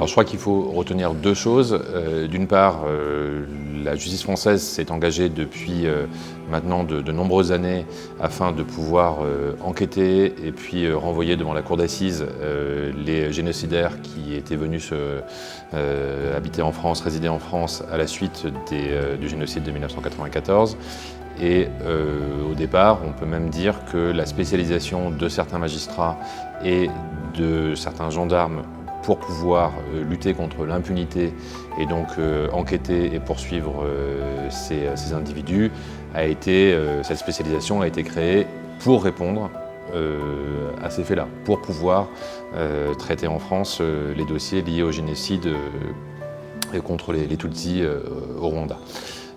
Alors je crois qu'il faut retenir deux choses. D'une part, la justice française s'est engagée depuis maintenant de nombreuses années afin de pouvoir enquêter et puis renvoyer devant la cour d'assises les génocidaires qui étaient venus habiter en France, résider en France à la suite du génocide de 1994. Et au départ, on peut même dire que la spécialisation de certains magistrats et de certains gendarmes pour pouvoir lutter contre l'impunité et donc enquêter et poursuivre ces individus, cette spécialisation a été créée pour répondre à ces faits-là, pour pouvoir traiter en France les dossiers liés au génocide contre les Tutsis au Rwanda.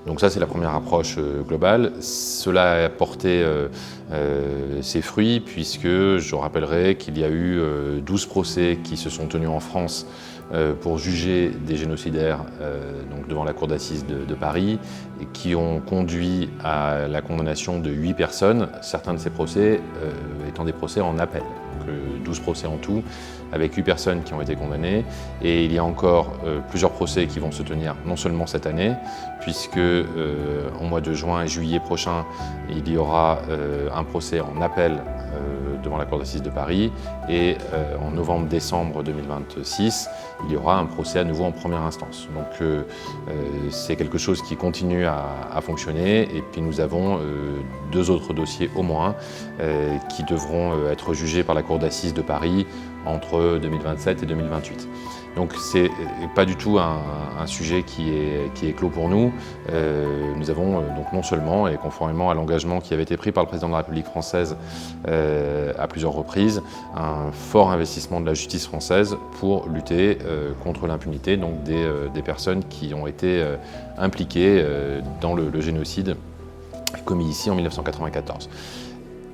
Donc ça, c'est la première approche globale. Cela a porté ses fruits puisque je rappellerai qu'il y a eu 12 procès qui se sont tenus en France pour juger des génocidaires donc devant la cour d'assises de Paris et qui ont conduit à la condamnation de 8 personnes, certains de ces procès étant des procès en appel. Donc 12 procès en tout, avec 8 personnes qui ont été condamnées. Et il y a encore plusieurs procès qui vont se tenir non seulement cette année, puisque en mois de juin et juillet prochain, il y aura un procès en appel devant la cour d'assises de Paris. Et en novembre-décembre 2026, il y aura un procès à nouveau en première instance. Donc c'est quelque chose qui continue à fonctionner. Et puis nous avons 2 autres dossiers au moins qui devront être jugés par la cour d'assises de Paris entre 2027 et 2028. Donc c'est pas du tout un sujet qui est clos pour nous. Nous avons donc non seulement, et conformément à l'engagement qui avait été pris par le président de la République française à plusieurs reprises, un fort investissement de la justice française pour lutter contre l'impunité donc des personnes qui ont été impliquées dans le génocide commis ici en 1994.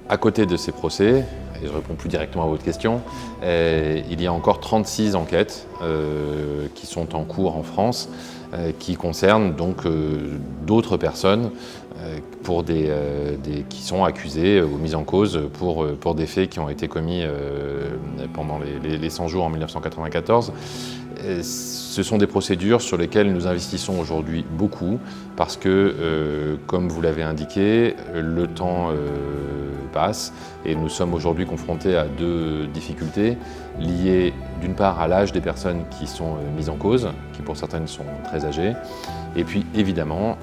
À côté de ces procès, et je réponds plus directement à votre question, il y a encore 36 enquêtes qui sont en cours en France, qui concernent donc d'autres personnes qui sont accusées ou mises en cause pour des faits qui ont été commis pendant les 100 jours en 1994. Ce sont des procédures sur lesquelles nous investissons aujourd'hui beaucoup parce que, comme vous l'avez indiqué, le temps passe et nous sommes aujourd'hui confrontés à 2 difficultés liées d'une part à l'âge des personnes qui sont mises en cause, qui pour certaines sont très âgées, et puis évidemment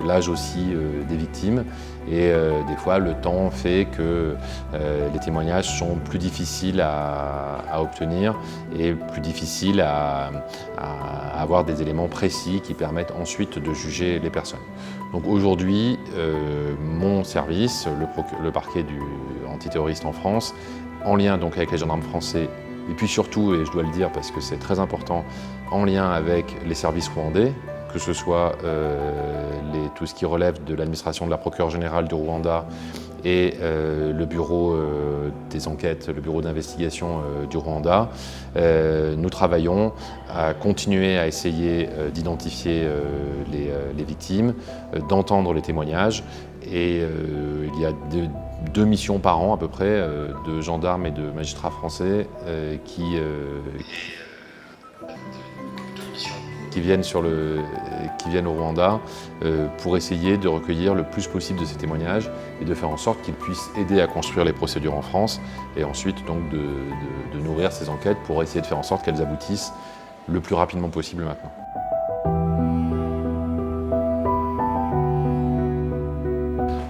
l'âge aussi des victimes. Et des fois, le temps fait que les témoignages sont plus difficiles à obtenir et plus difficiles à avoir des éléments précis qui permettent ensuite de juger les personnes. Donc aujourd'hui, mon service, le parquet antiterroriste en France, en lien donc avec les gendarmes français, et puis surtout, et je dois le dire parce que c'est très important, en lien avec les services rwandais, que ce soit tout ce qui relève de l'administration de la procureure générale du Rwanda et le bureau des enquêtes, le bureau d'investigation du Rwanda. Nous travaillons à continuer à essayer d'identifier les victimes, d'entendre les témoignages. Et il y a 2 missions par an à peu près de gendarmes et de magistrats français qui viennent au Rwanda pour essayer de recueillir le plus possible de ces témoignages et de faire en sorte qu'ils puissent aider à construire les procédures en France et ensuite donc de nourrir ces enquêtes pour essayer de faire en sorte qu'elles aboutissent le plus rapidement possible maintenant.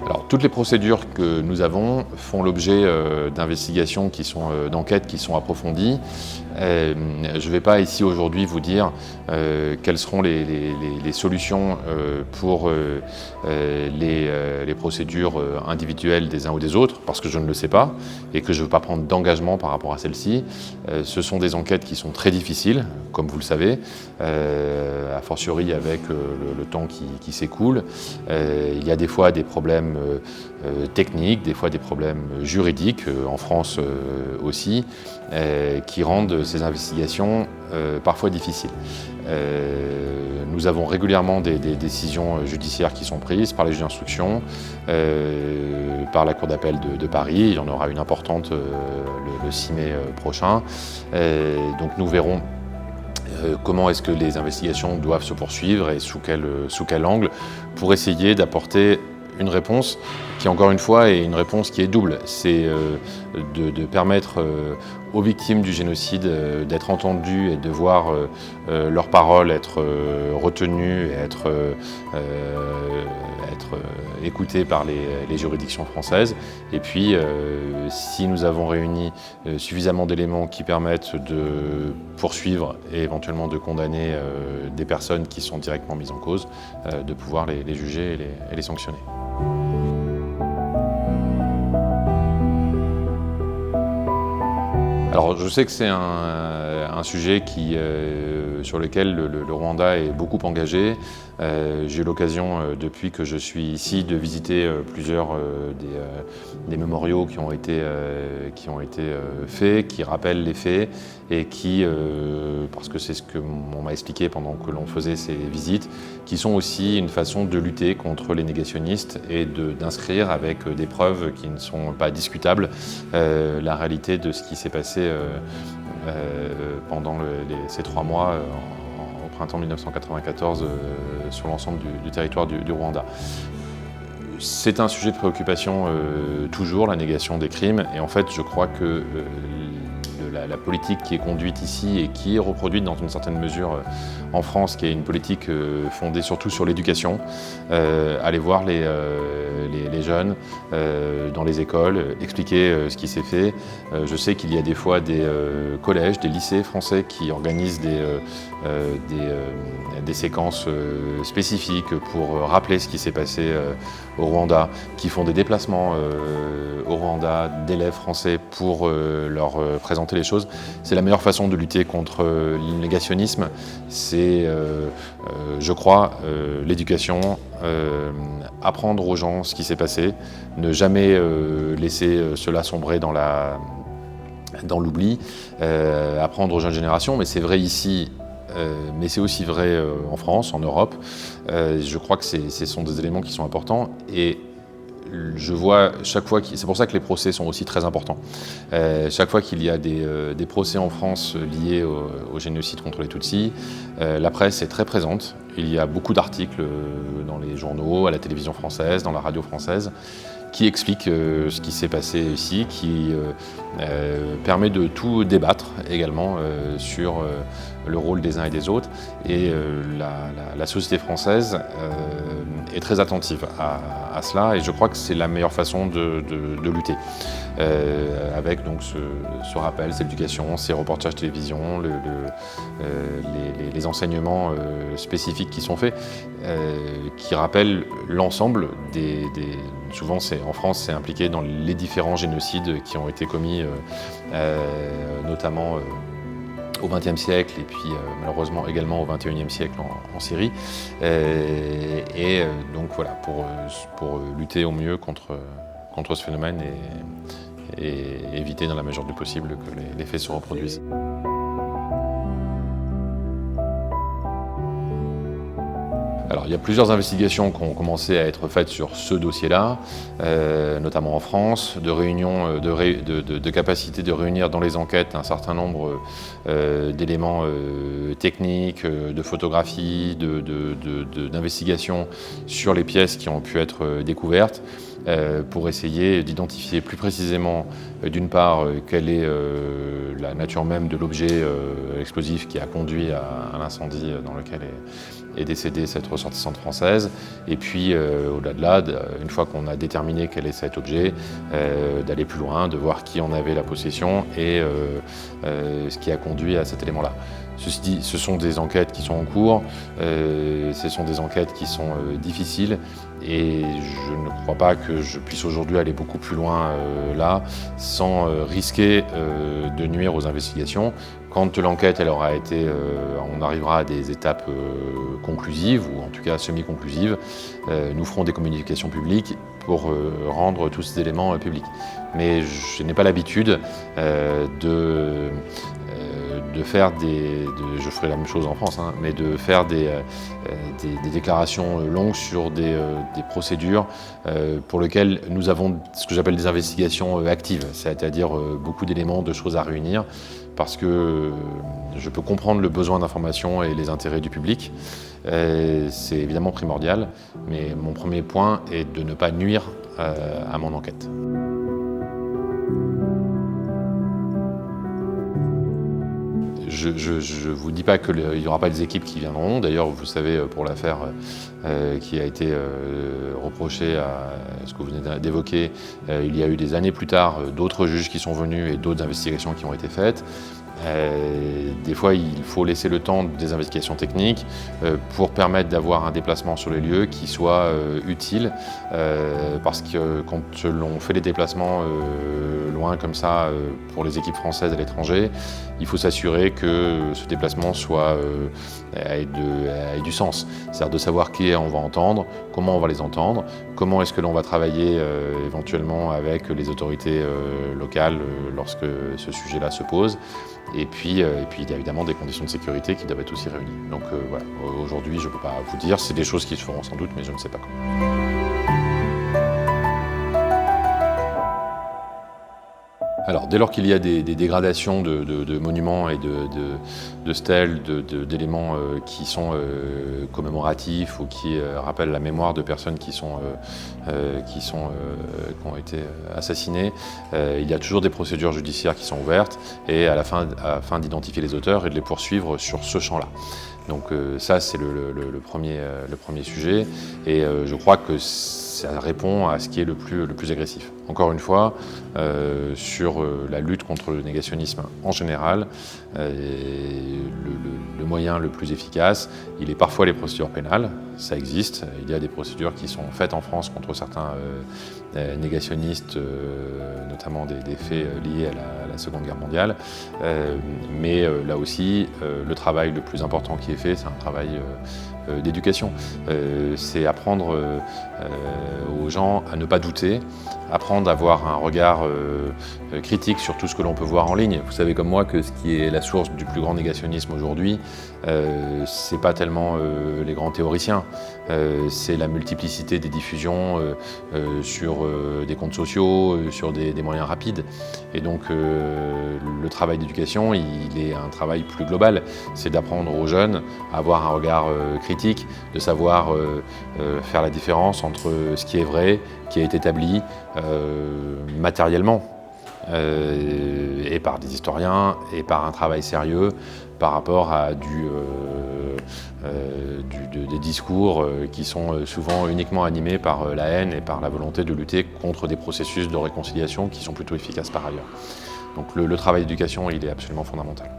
Alors, toutes les procédures que nous avons font l'objet d'investigations d'enquêtes qui sont approfondies. Je ne vais pas ici aujourd'hui vous dire quelles seront les solutions pour les procédures individuelles des uns ou des autres, parce que je ne le sais pas et que je ne veux pas prendre d'engagement par rapport à celles-ci. Ce sont des enquêtes qui sont très difficiles, comme vous le savez, a fortiori avec le temps qui s'écoule. Il y a des fois des problèmes techniques, des fois des problèmes juridiques, en France aussi, qui rendent ces investigations parfois difficiles. Nous avons régulièrement des décisions judiciaires qui sont prises par les juges d'instruction, par la Cour d'appel de Paris. Il y en aura une importante le 6 mai prochain. Donc nous verrons comment est-ce que les investigations doivent se poursuivre et sous quel angle, pour essayer d'apporter une réponse qui, encore une fois, est une réponse qui est double. C'est de permettre aux victimes du génocide d'être entendues et de voir leurs paroles être retenues et être écoutées par les juridictions françaises. Et puis, si nous avons réuni suffisamment d'éléments qui permettent de poursuivre et éventuellement de condamner des personnes qui sont directement mises en cause, de pouvoir les juger et les sanctionner. Alors je sais que c'est un sujet sur lequel le Rwanda est beaucoup engagé. J'ai eu l'occasion, depuis que je suis ici, de visiter plusieurs des mémoriaux qui ont été faits, qui rappellent les faits et qui, parce que c'est ce qu'on m'a expliqué pendant que l'on faisait ces visites, qui sont aussi une façon de lutter contre les négationnistes et d'inscrire avec des preuves qui ne sont pas discutables la réalité de ce qui s'est passé pendant ces 3 mois au printemps 1994 sur l'ensemble du territoire du Rwanda. C'est un sujet de préoccupation toujours, la négation des crimes, et en fait je crois que la politique qui est conduite ici et qui est reproduite dans une certaine mesure en France, qui est une politique fondée surtout sur l'éducation, aller voir les jeunes dans les écoles, expliquer ce qui s'est fait. Je sais qu'il y a des fois des collèges, des lycées français qui organisent des séquences spécifiques pour rappeler ce qui s'est passé au Rwanda, qui font des déplacements au Rwanda d'élèves français pour leur présenter les choses. C'est la meilleure façon de lutter contre le négationnisme. C'est, je crois, l'éducation, apprendre aux gens ce qui s'est passé, ne jamais laisser cela sombrer dans l'oubli, apprendre aux jeunes générations, mais c'est vrai ici, mais c'est aussi vrai en France, en Europe. Je crois que ce sont des éléments qui sont importants et je vois chaque fois, c'est pour ça que les procès sont aussi très importants. Chaque fois qu'il y a des procès en France liés au génocide contre les Tutsis, la presse est très présente. Il y a beaucoup d'articles dans les journaux, à la télévision française, dans la radio française, qui expliquent ce qui s'est passé ici, qui permet de tout débattre également sur le rôle des uns et des autres. Et la société française est très attentive à cela et je crois que c'est la meilleure façon de lutter. Avec donc ce rappel, cette éducation, ces reportages télévision, les enseignements spécifiques qui sont faits, qui rappellent l'ensemble souvent en France c'est impliqué dans les différents génocides qui ont été commis notamment au XXe siècle et puis malheureusement également au XXIe siècle en Syrie. Donc voilà, pour lutter au mieux contre ce phénomène et éviter dans la mesure du possible que les faits se reproduisent. Alors, il y a plusieurs investigations qui ont commencé à être faites sur ce dossier-là, notamment en France, de réunions, de capacité de réunir dans les enquêtes un certain nombre d'éléments techniques, de photographies, d'investigations sur les pièces qui ont pu être découvertes, pour essayer d'identifier plus précisément, d'une part, quelle est la nature même de l'objet explosif qui a conduit à l'incendie dans lequel est décédée cette ressortissante française, et puis au-delà de là, une fois qu'on a déterminé quel est cet objet, d'aller plus loin, de voir qui en avait la possession et ce qui a conduit à cet élément-là. Ceci dit, ce sont des enquêtes qui sont en cours, ce sont des enquêtes qui sont difficiles et je ne crois pas que je puisse aujourd'hui aller beaucoup plus loin là sans risquer de nuire aux investigations. Quand l'enquête aura été, on arrivera à des étapes conclusives ou en tout cas semi-conclusives, nous ferons des communications publiques pour rendre tous ces éléments publics. Mais je n'ai pas l'habitude de faire je ferai la même chose en France, hein, mais de faire des déclarations longues sur des procédures pour lesquelles nous avons ce que j'appelle des investigations actives, c'est-à-dire beaucoup d'éléments, de choses à réunir. parce que je peux comprendre le besoin d'information et les intérêts du public. C'est évidemment primordial, mais mon premier point est de ne pas nuire à mon enquête. Je ne vous dis pas qu'il n'y aura pas des équipes qui viendront. D'ailleurs, vous savez, pour l'affaire qui a été reprochée à ce que vous venez d'évoquer, il y a eu des années plus tard d'autres juges qui sont venus et d'autres investigations qui ont été faites. Des fois, il faut laisser le temps des investigations techniques pour permettre d'avoir un déplacement sur les lieux qui soit utile, parce que quand l'on fait des déplacements loin comme ça pour les équipes françaises à l'étranger, il faut s'assurer que ce déplacement ait du sens. C'est-à-dire de savoir qui on va entendre, comment on va les entendre, comment est-ce que l'on va travailler éventuellement avec les autorités locales lorsque ce sujet-là se pose. Et puis, il y a évidemment des conditions de sécurité qui doivent être aussi réunies. Donc voilà, aujourd'hui, je ne peux pas vous dire, c'est des choses qui se feront sans doute, mais je ne sais pas quand. Alors, dès lors qu'il y a des dégradations de monuments et de stèles, d'éléments qui sont commémoratifs ou qui rappellent la mémoire de personnes qui ont été assassinées, il y a toujours des procédures judiciaires qui sont ouvertes et afin d'identifier les auteurs et de les poursuivre sur ce champ-là. Donc ça, c'est le premier sujet et je crois que ça répond à ce qui est le plus agressif. Encore une fois, sur la lutte contre le négationnisme en général, le moyen le plus efficace, il est parfois les procédures pénales, ça existe. Il y a des procédures qui sont faites en France contre certains négationnistes, notamment des faits liés à la Seconde Guerre mondiale. Mais là aussi, le travail le plus important qui est fait, c'est un travail d'éducation. C'est apprendre aux gens à ne pas douter, apprendre à avoir un regard critique sur tout ce que l'on peut voir en ligne. Vous savez comme moi que ce qui est la source du plus grand négationnisme aujourd'hui, c'est pas tellement les grands théoriciens, c'est la multiplicité des diffusions sur des comptes sociaux, sur des moyens rapides. Et donc le travail d'éducation, il est un travail plus global. C'est d'apprendre aux jeunes à avoir un regard critique, de savoir faire la différence entre ce qui est vrai, qui est établi matériellement, et par des historiens et par un travail sérieux par rapport à des discours qui sont souvent uniquement animés par la haine et par la volonté de lutter contre des processus de réconciliation qui sont plutôt efficaces par ailleurs. Donc le travail d'éducation, il est absolument fondamental.